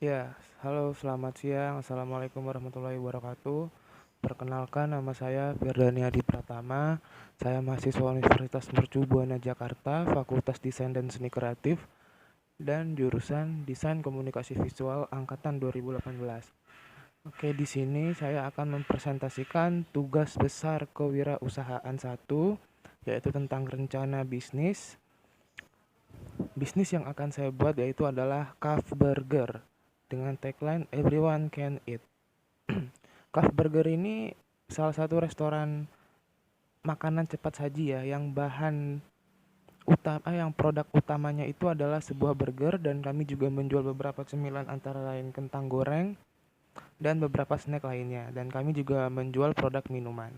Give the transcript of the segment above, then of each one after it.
Ya, halo selamat siang. Assalamualaikum warahmatullahi wabarakatuh. Perkenalkan nama saya Firdani Adi Pratama. Saya mahasiswa Universitas Mercu Buana Jakarta, Fakultas Desain dan Seni Kreatif, dan jurusan Desain Komunikasi Visual angkatan 2018. Oke, di sini saya akan mempresentasikan tugas besar kewirausahaan satu, yaitu tentang rencana bisnis. Bisnis yang akan saya buat yaitu adalah Craft Burger dengan tagline Everyone Can Eat. Craft Burger ini salah satu restoran makanan cepat saji ya, yang produk utamanya itu adalah sebuah burger, dan kami juga menjual beberapa cemilan antara lain kentang goreng dan beberapa snack lainnya, dan kami juga menjual produk minuman.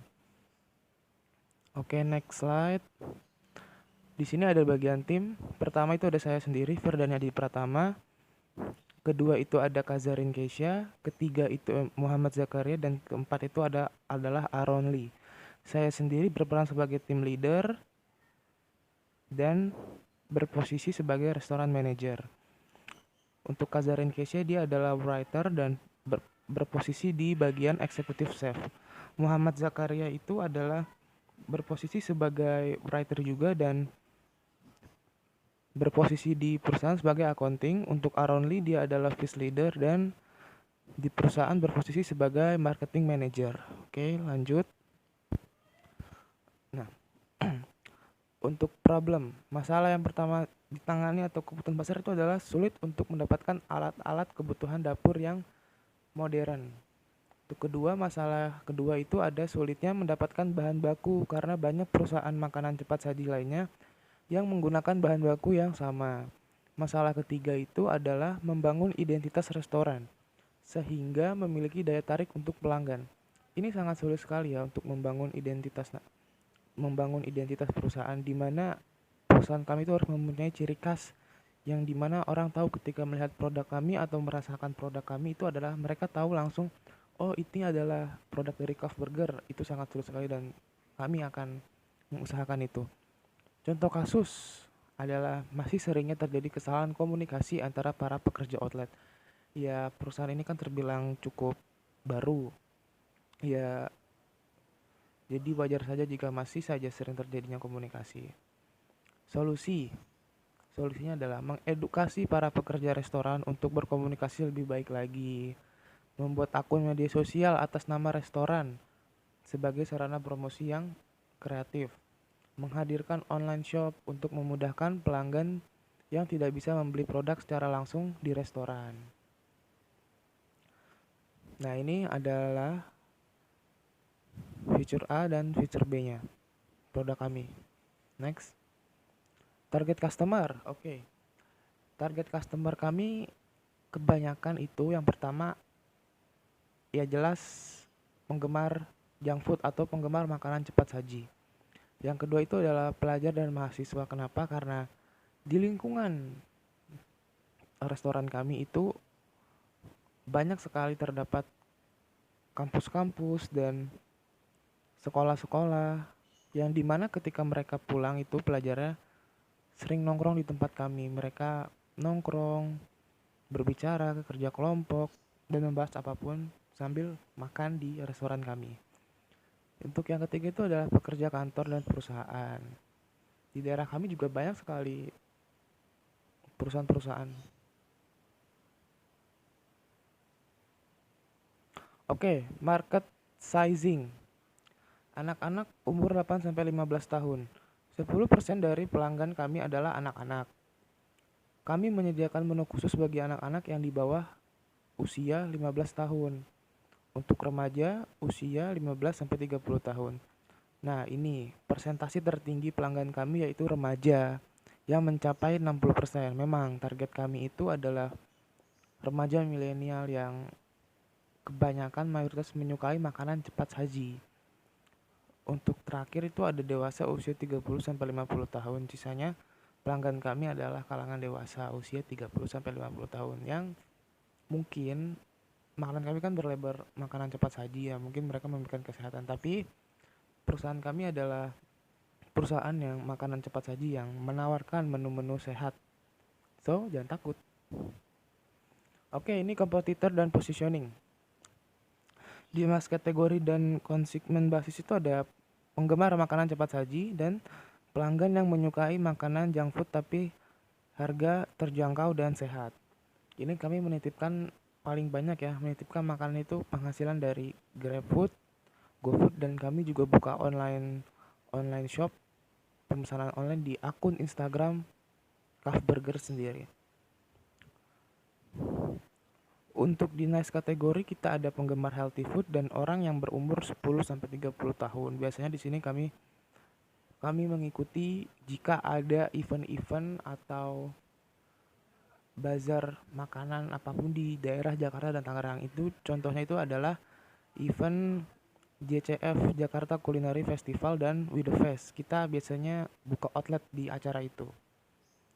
Oke, next slide. Di sini ada bagian tim. Pertama itu ada saya sendiri, Firdani Adi Pratama. Kedua itu ada Kazarin Keisha, ketiga itu Muhammad Zakaria, dan keempat itu adalah Aaron Lee. Saya sendiri berperan sebagai tim leader dan berposisi sebagai restoran manager. Untuk Kazarin Keisha, dia adalah writer dan berposisi di bagian executive chef. Muhammad Zakaria itu adalah berposisi sebagai writer juga dan berposisi di perusahaan sebagai accounting. Untuk Aaron Lee, dia adalah fish leader dan di perusahaan berposisi sebagai marketing manager. Oke, lanjut. Nah, untuk masalah yang pertama ditangani atau kebutuhan pasar itu adalah sulit untuk mendapatkan alat-alat kebutuhan dapur yang modern. Untuk masalah kedua itu ada sulitnya mendapatkan bahan baku karena banyak perusahaan makanan cepat saji lainnya yang menggunakan bahan baku yang sama. Masalah ketiga itu adalah membangun identitas restoran sehingga memiliki daya tarik untuk pelanggan. Ini sangat sulit sekali ya untuk membangun identitas perusahaan, di mana perusahaan kami itu harus mempunyai ciri khas yang dimana orang tahu ketika melihat produk kami atau merasakan produk kami itu adalah mereka tahu langsung, oh ini adalah produk dari Craft Burger. Itu sangat sulit sekali dan kami akan mengusahakan itu. Contoh kasus adalah masih seringnya terjadi kesalahan komunikasi antara para pekerja outlet. Ya, perusahaan ini kan terbilang cukup baru. Ya, jadi wajar saja jika masih saja sering terjadinya komunikasi. Solusi. Solusinya adalah mengedukasi para pekerja restoran untuk berkomunikasi lebih baik lagi. Membuat akun media sosial atas nama restoran sebagai sarana promosi yang kreatif. Menghadirkan online shop untuk memudahkan pelanggan yang tidak bisa membeli produk secara langsung di restoran. Nah, ini adalah fitur A dan fitur B-nya produk kami. Next. Target customer. Oke. Target customer kami kebanyakan itu yang pertama ya jelas penggemar junk food atau penggemar makanan cepat saji. Yang kedua itu adalah pelajar dan mahasiswa. Kenapa? Karena di lingkungan restoran kami itu banyak sekali terdapat kampus-kampus dan sekolah-sekolah yang dimana ketika mereka pulang itu pelajarnya sering nongkrong di tempat kami. Mereka nongkrong, berbicara, kerja kelompok, dan membahas apapun sambil makan di restoran kami. Untuk yang ketiga itu adalah pekerja kantor dan perusahaan. Di daerah kami juga banyak sekali perusahaan-perusahaan. Oke, market sizing. Anak-anak umur 8-15 tahun. 10% dari pelanggan kami adalah anak-anak. Kami menyediakan menu khusus bagi anak-anak yang di bawah usia 15 tahun. Untuk remaja usia 15-30 tahun. Nah, ini persentase tertinggi pelanggan kami yaitu remaja yang mencapai 60%. Memang target kami itu adalah remaja milenial yang kebanyakan mayoritas menyukai makanan cepat saji. Untuk terakhir itu ada dewasa usia 30-50 tahun. Sisanya pelanggan kami adalah kalangan dewasa usia 30-50 tahun yang mungkin makanan kami kan berlebar makanan cepat saji ya. Mungkin mereka memikirkan kesehatan, tapi perusahaan kami adalah perusahaan yang makanan cepat saji yang menawarkan menu-menu sehat. So, jangan takut. Oke, ini kompetitor dan positioning. Di mas kategori dan konsumen basis itu ada penggemar makanan cepat saji dan pelanggan yang menyukai makanan junk food tapi harga terjangkau dan sehat. Ini kami menitipkan paling banyak ya, menitipkan makanan itu penghasilan dari GrabFood, GoFood, dan kami juga buka online online shop pemesanan online di akun Instagram Kaf Burger sendiri. Untuk di nice kategori kita ada penggemar healthy food dan orang yang berumur 10 sampai 30 tahun. Biasanya di sini kami mengikuti jika ada event-event atau bazar makanan apapun di daerah Jakarta dan Tangerang. Itu contohnya itu adalah event JCF Jakarta Culinary Festival dan With the Fest. Kita biasanya buka outlet di acara itu.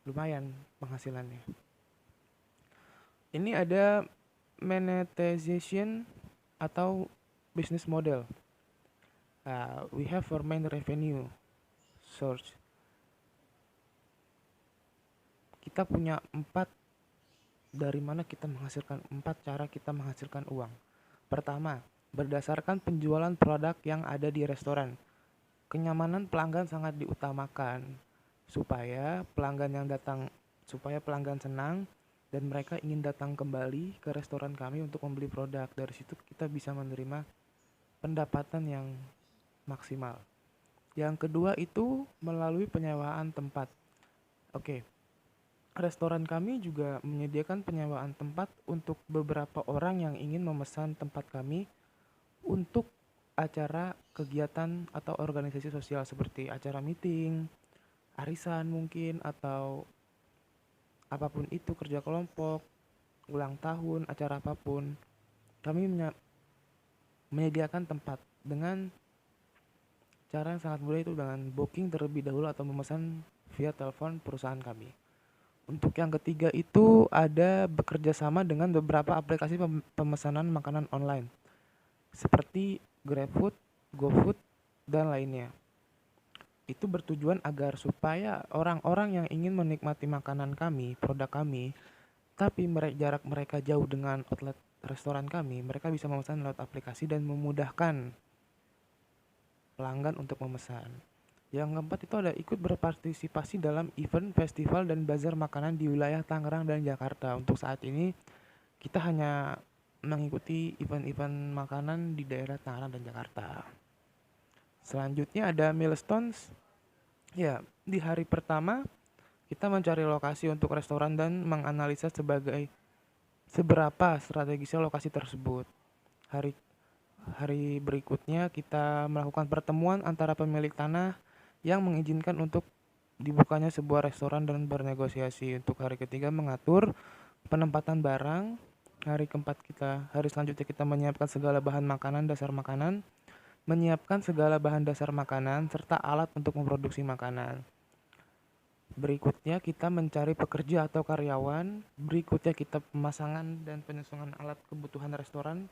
Lumayan penghasilannya. Ini ada monetization atau business model. We have our main revenue source. Kita punya dari mana kita menghasilkan 4 cara kita menghasilkan uang. Pertama, berdasarkan penjualan produk yang ada di restoran. Kenyamanan pelanggan sangat diutamakan supaya pelanggan senang dan mereka ingin datang kembali ke restoran kami untuk membeli produk. Dari situ kita bisa menerima pendapatan yang maksimal. Yang kedua itu melalui penyewaan tempat. Oke. Restoran kami juga menyediakan penyewaan tempat untuk beberapa orang yang ingin memesan tempat kami untuk acara kegiatan atau organisasi sosial seperti acara meeting, arisan mungkin, atau apapun itu, kerja kelompok, ulang tahun, acara apapun. Kami menyediakan tempat dengan cara yang sangat mudah, itu dengan booking terlebih dahulu atau memesan via telepon perusahaan kami. Untuk yang ketiga itu ada bekerja sama dengan beberapa aplikasi pemesanan makanan online seperti GrabFood, GoFood, dan lainnya. Itu bertujuan agar supaya orang-orang yang ingin menikmati makanan kami, produk kami, tapi jarak mereka jauh dengan outlet restoran kami, mereka bisa memesan lewat aplikasi dan memudahkan pelanggan untuk memesan. Yang keempat itu ada ikut berpartisipasi dalam event, festival, dan bazar makanan di wilayah Tangerang dan Jakarta. Untuk saat ini kita hanya mengikuti event-event makanan di daerah Tangerang dan Jakarta. Selanjutnya ada milestones. Ya, di hari pertama kita mencari lokasi untuk restoran dan menganalisa seberapa strategisnya lokasi tersebut. Hari berikutnya kita melakukan pertemuan antara pemilik tanah yang mengizinkan untuk dibukanya sebuah restoran dan bernegosiasi. Untuk hari ketiga mengatur penempatan barang. Hari selanjutnya kita menyiapkan segala bahan makanan, menyiapkan segala bahan dasar makanan serta alat untuk memproduksi makanan. Berikutnya kita mencari pekerja atau karyawan. Berikutnya kita pemasangan dan penyusunan alat kebutuhan restoran.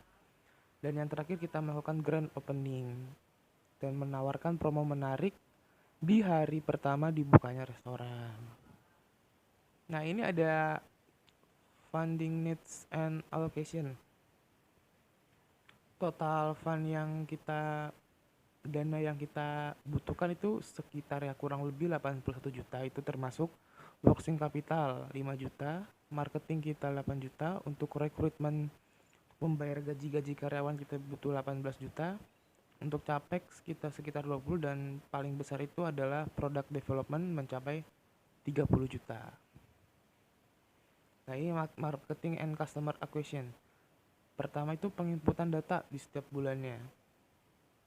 Dan yang terakhir kita melakukan grand opening dan menawarkan promo menarik di hari pertama dibukanya restoran. Nah, ini ada funding needs and allocation. Total fund dana yang kita butuhkan itu sekitar ya kurang lebih 81 juta. Itu termasuk working capital 5 juta, marketing kita 8 juta, untuk rekrutmen membayar gaji karyawan kita butuh 18 juta, untuk capex kita sekitar 20, dan paling besar itu adalah product development mencapai 30 juta. Nah, ini marketing and customer acquisition. Pertama itu penginputan data di setiap bulannya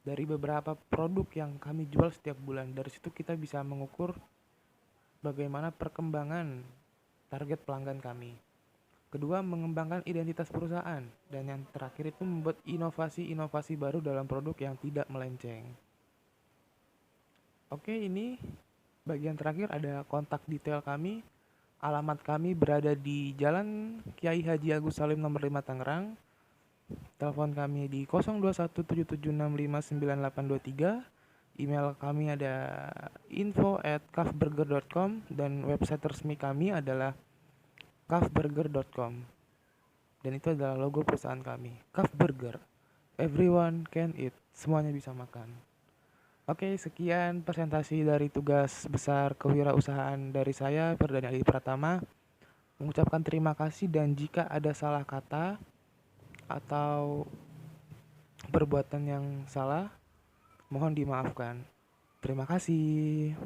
dari beberapa produk yang kami jual setiap bulan. Dari situ kita bisa mengukur bagaimana perkembangan target pelanggan kami. Kedua, mengembangkan identitas perusahaan. Dan yang terakhir itu membuat inovasi-inovasi baru dalam produk yang tidak melenceng. Oke, ini bagian terakhir ada kontak detail kami. Alamat kami berada di Jalan Kiai Haji Agus Salim nomor 5 Tangerang. Telepon kami di 0217659823. Email kami ada info@kafburger.com dan website resmi kami adalah kafburger.com. dan itu adalah logo perusahaan kami, Kaf Burger. Everyone can eat, semuanya bisa makan. Oke, sekian presentasi dari tugas besar kewirausahaan dari saya, Ferdani Adi Pratama. Mengucapkan terima kasih, dan jika ada salah kata atau perbuatan yang salah, mohon dimaafkan. Terima kasih.